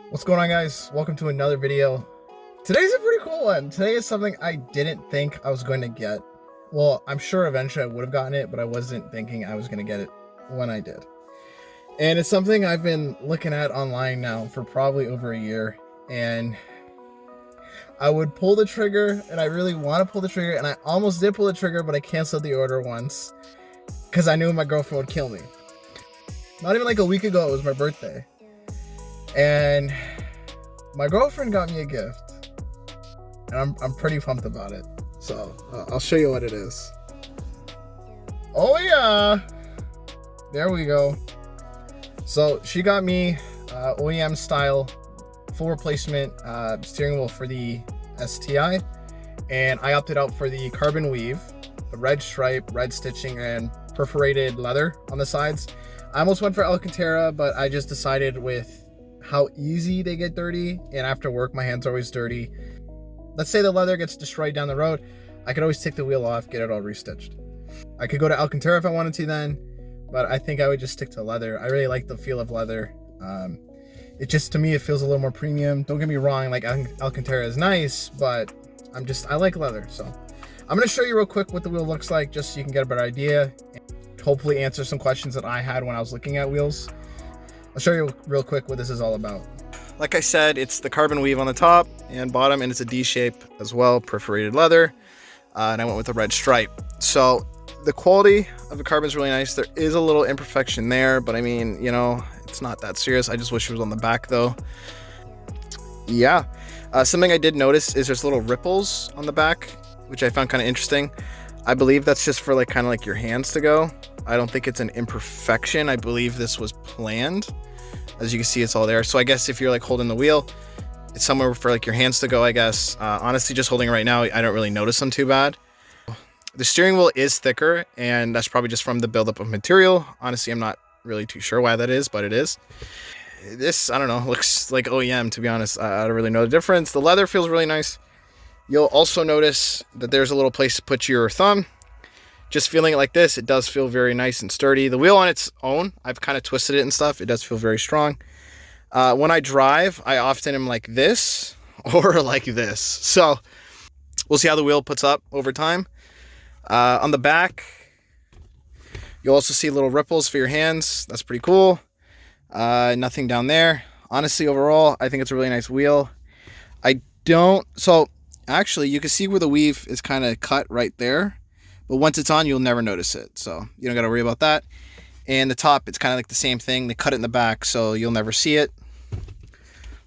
What's going on, guys? Welcome to another video. Today's a pretty cool one. Today is something I didn't think I was going to get. Well, I'm sure eventually I would have gotten it, but I wasn't thinking I was going to get it when I did. And it's something I've been looking at online now for probably over a year. And I would pull the trigger, and I really want to pull the trigger, and I almost did pull the trigger, but I canceled the order once because I knew my girlfriend would kill me. Not even like a week ago, it was my birthday. And my girlfriend got me a gift, and I'm pretty pumped about it. So I'll show you what it is. Oh yeah, there we go. So she got me OEM style full replacement steering wheel for the STi, and I opted out for the carbon weave, the red stripe, red stitching, and perforated leather on the sides. I almost went for Alcantara, but I just decided with how easy they get dirty, and after work my hands are always dirty. Let's say the leather gets destroyed down the road, I could always take the wheel off, get it all restitched. I could go to Alcantara if I wanted to then, but I think I would just stick to leather. I really like the feel of leather. It just, to me, it feels a little more premium. Don't get me wrong, like Alcantara is nice, but I like leather. So I'm going to show you real quick what the wheel looks like, just so you can get a better idea, and hopefully answer some questions that I had when I was looking at wheels. I'll show you real quick what this is all about. Like I said, it's the carbon weave on the top and bottom, and it's a D shape as well, perforated leather, and I went with the red stripe. So the quality of the carbon is really nice. There is a little imperfection there, but I mean, you know, it's not that serious. I just wish it was on the back though. Yeah, something I did notice is there's little ripples on the back, which I found kind of interesting. I believe that's just for like kind of like your hands to go. I don't think it's an imperfection. I believe this was planned. As you can see, it's all there. So I guess if you're like holding the wheel, it's somewhere for like your hands to go, I guess. Honestly, just holding it right now, I don't really notice them too bad. The steering wheel is thicker, and that's probably just from the buildup of material. Honestly, I'm not really too sure why that is, but it is. This, I don't know, looks like OEM, to be honest. I don't really know the difference. The leather feels really nice. You'll also notice that there's a little place to put your thumb. Just feeling it like this, it does feel very nice and sturdy. The wheel on its own, I've kind of twisted it and stuff. It does feel very strong. When I drive, I often am like this or like this. So we'll see how the wheel puts up over time. On the back, you'll also see little ripples for your hands. That's pretty cool. Nothing down there. Honestly, overall, I think it's a really nice wheel. So actually, you can see where the weave is kind of cut right there. But once it's on, you'll never notice it. So you don't got to worry about that. And the top, it's kind of like the same thing. They cut it in the back, so you'll never see it.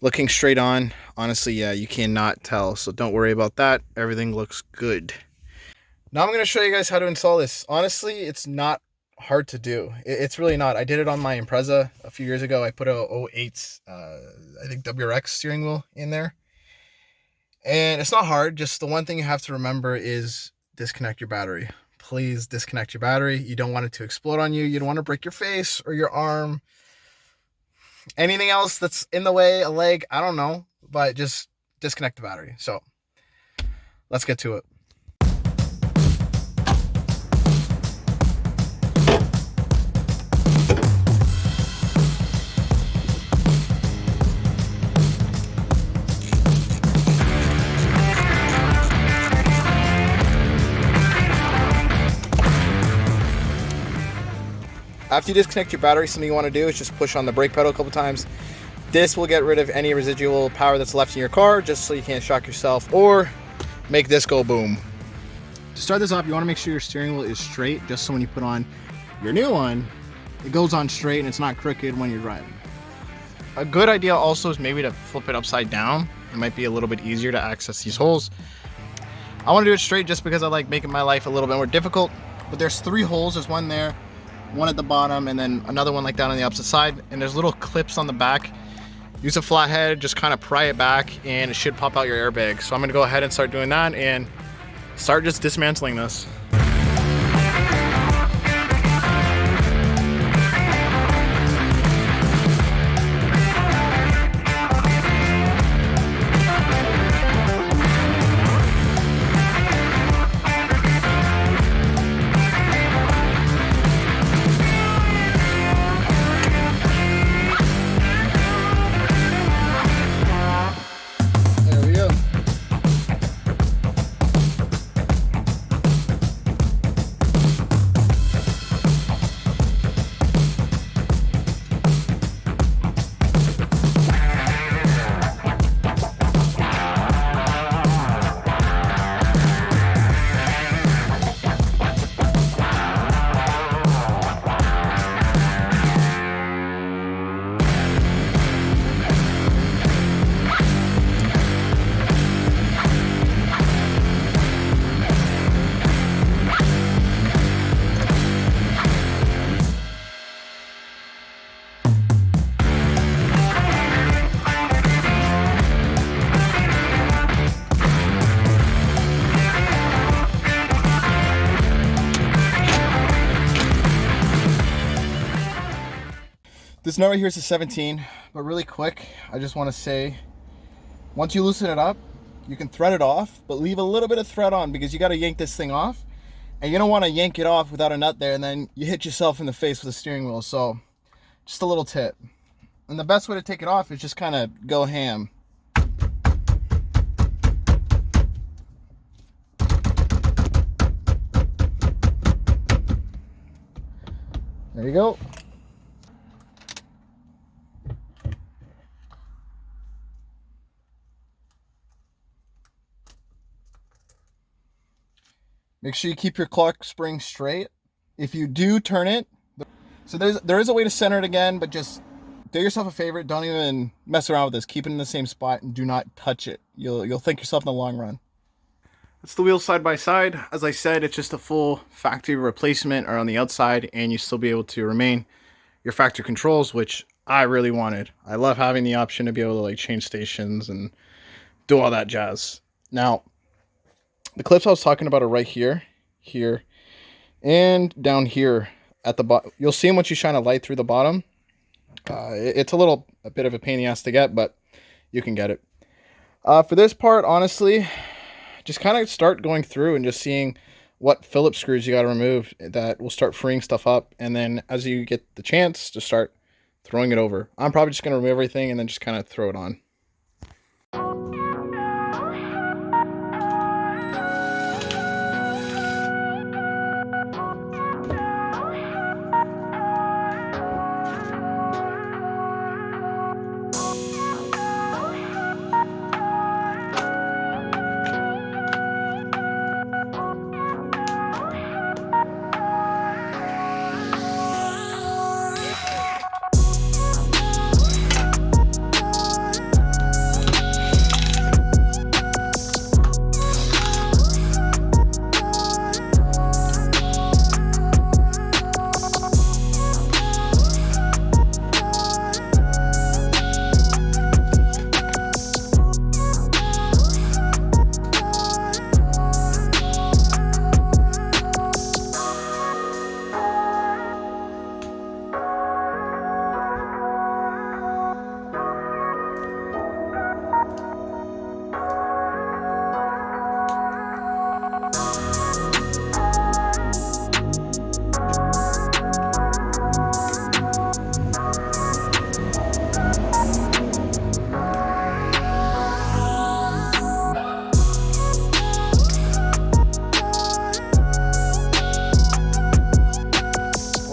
Looking straight on, honestly, yeah, you cannot tell. So don't worry about that. Everything looks good. Now I'm going to show you guys how to install this. Honestly, it's not hard to do. It's really not. I did it on my Impreza a few years ago. I put a 08, I think WRX steering wheel in there. And it's not hard. Just the one thing you have to remember is disconnect your battery. Please disconnect your battery. You don't want it to explode on you. You don't want to break your face or your arm. Anything else that's in the way, a leg, I don't know, but just disconnect the battery. So let's get to it. After you disconnect your battery, something you want to do is just push on the brake pedal a couple times. This will get rid of any residual power that's left in your car, just so you can't shock yourself or make this go boom. To start this off, you want to make sure your steering wheel is straight, just so when you put on your new one, it goes on straight and it's not crooked when you're driving. A good idea also is maybe to flip it upside down. It might be a little bit easier to access these holes. I want to do it straight just because I like making my life a little bit more difficult. But there's 3 holes. There's one there, one at the bottom, and then another one like down on the opposite side, and there's little clips on the back. Use a flathead, just kind of pry it back, and it should pop out your airbag. So I'm gonna go ahead and start doing that and start just dismantling this. nut right here is a 17, but really quick, I just want to say, once you loosen it up, you can thread it off, but leave a little bit of thread on because you got to yank this thing off, and you don't want to yank it off without a nut there, and then you hit yourself in the face with the steering wheel. So just a little tip. And the best way to take it off is just kind of go ham. There you go. Make sure you keep your clock spring straight. If you do turn it, so there is a way to center it again, but just do yourself a favor. Don't even mess around with this. Keep it in the same spot and do not touch it. You'll thank yourself in the long run. It's the wheel side by side. As I said, it's just a full factory replacement or on the outside, and you still be able to remain your factory controls, which I really wanted. I love having the option to be able to like change stations and do all that jazz. Now, the clips I was talking about are right here, here, and down here at the bottom. You'll see them once you shine a light through the bottom. It's a bit of a pain in the ass to get, but you can get it. For this part, honestly, just kind of start going through and just seeing what Phillips screws you got to remove that will start freeing stuff up. And then as you get the chance, to start throwing it over. I'm probably just going to remove everything and then just kind of throw it on.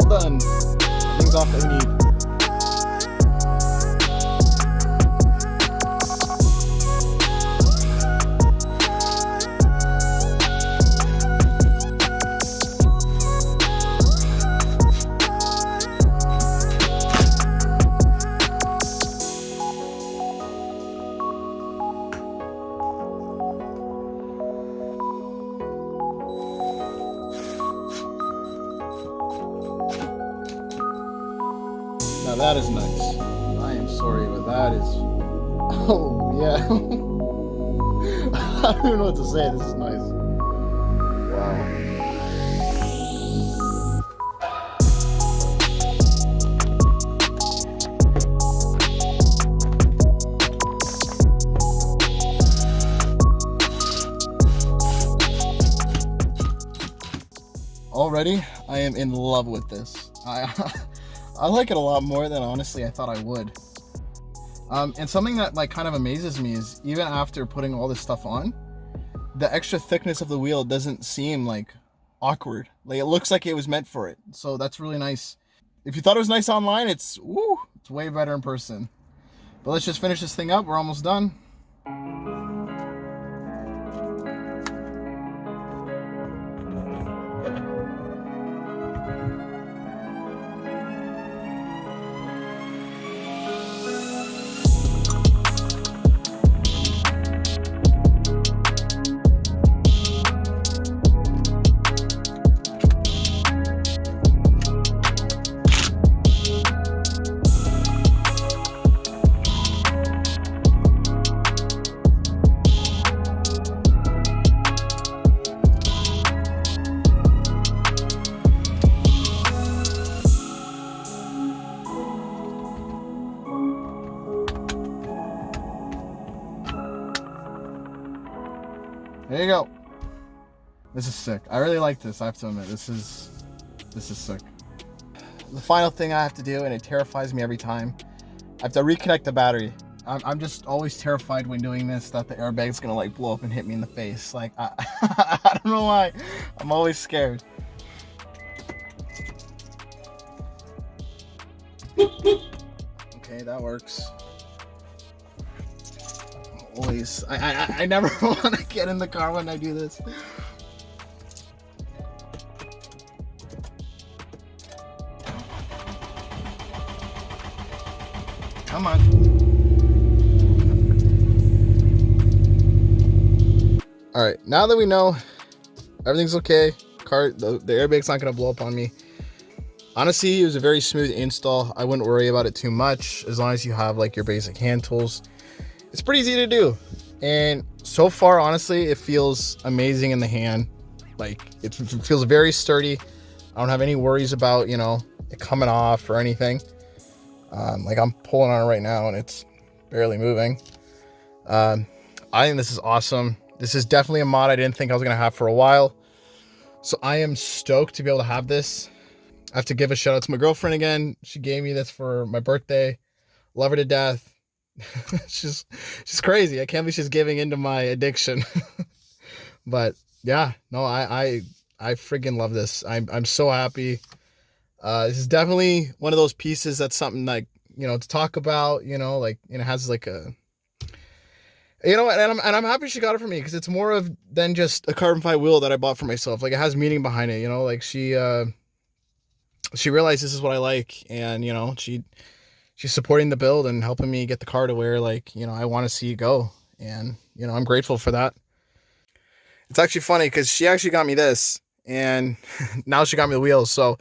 Done. Everything's off that we need. Now that is nice. I am sorry, but that is... Oh, yeah. I don't even know what to say. This is nice. Wow. Already, I am in love with this. I like it a lot more than honestly I thought I would. And something that like kind of amazes me is even after putting all this stuff on, the extra thickness of the wheel doesn't seem like awkward. Like it looks like it was meant for it. So that's really nice. If you thought it was nice online, it's way better in person. But let's just finish this thing up. We're almost done. There you go. This is sick. I really like this. I have to admit, this is sick. The final thing I have to do, and it terrifies me every time, I have to reconnect the battery. I'm just always terrified when doing this that the airbag's gonna like blow up and hit me in the face. Like I don't know why. I'm always scared. Okay, that works. Always. I never want to get in the car when I do this. Come on. All right, now that we know everything's okay, the airbag's not gonna blow up on me. Honestly, it was a very smooth install. I wouldn't worry about it too much as long as you have like your basic hand tools. It's pretty easy to do. And so far, honestly, it feels amazing in the hand. Like it feels very sturdy. I don't have any worries about, you know, it coming off or anything. Like I'm pulling on it right now and it's barely moving. I think this is awesome. This is definitely a mod I didn't think I was gonna have for a while. So I am stoked to be able to have this. I have to give a shout out to my girlfriend again. She gave me this for my birthday. Love her to death. she's crazy. I can't believe she's giving into my addiction. But yeah, no, I freaking love this. I'm so happy. This is definitely one of those pieces that's something like, you know, to talk about, you know, like, you know, has like a, you know, and I'm happy she got it for me because it's more of than just a carbon fiber wheel that I bought for myself. Like it has meaning behind it, you know, like she realized this is what I like, and you know, she's supporting the build and helping me get the car to where, like, you know, I want to see it go, and you know, I'm grateful for that. It's actually funny because she actually got me this, and now she got me the wheels, so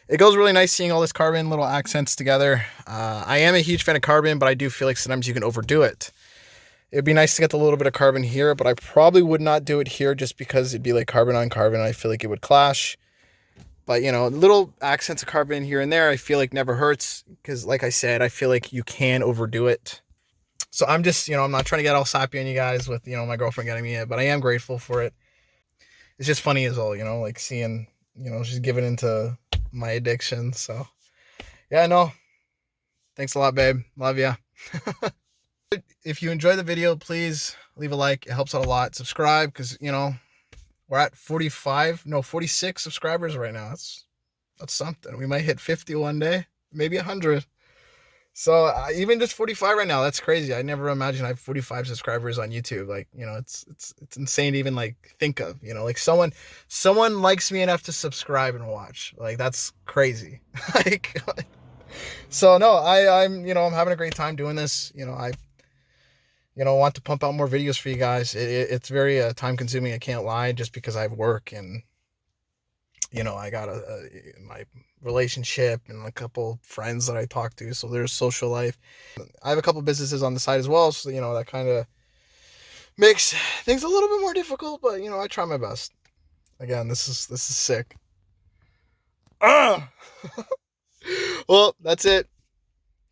it goes really nice seeing all this carbon little accents together. I am a huge fan of carbon, but I do feel like sometimes you can overdo it. It'd be nice to get a little bit of carbon here, but I probably would not do it here just because it'd be like carbon on carbon. I feel like it would clash. But, you know, little accents of carbon here and there, I feel like never hurts. Because, like I said, I feel like you can overdo it. So I'm just, you know, I'm not trying to get all sappy on you guys with, you know, my girlfriend getting me it. But I am grateful for it. It's just funny as all, you know, like seeing, you know, she's giving into my addiction. So, yeah, no. Thanks a lot, babe. Love ya. If you enjoyed the video, please leave a like. It helps out a lot. Subscribe because, you know, we're at 46 subscribers right now. That's something. We might hit 50 one day, maybe 100. So even just 45 right now, that's crazy. I never imagined I have 45 subscribers on YouTube. Like, you know, it's insane to even like think of, you know, like someone likes me enough to subscribe and watch. Like, that's crazy. Like, so no, I'm, you know, I'm having a great time doing this. You know, I want to pump out more videos for you guys. It's very time consuming. I can't lie, just because I have work and, you know, I got my relationship and a couple friends that I talk to. So there's social life. I have a couple businesses on the side as well. So, you know, that kind of makes things a little bit more difficult, but you know, I try my best. Again, this is sick. Well, that's it.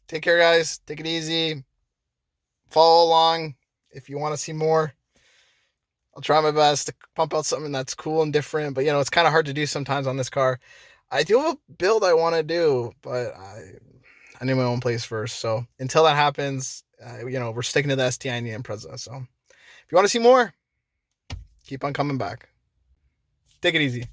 Take care, guys. Take it easy. Follow along if you want to see more. I'll try my best to pump out something that's cool and different, but you know, it's kind of hard to do sometimes on this car. I do have a build I want to do, but I need my own place first. So until that happens, you know, we're sticking to the STi and the Impreza. So if you want to see more, keep on coming back. Take it easy.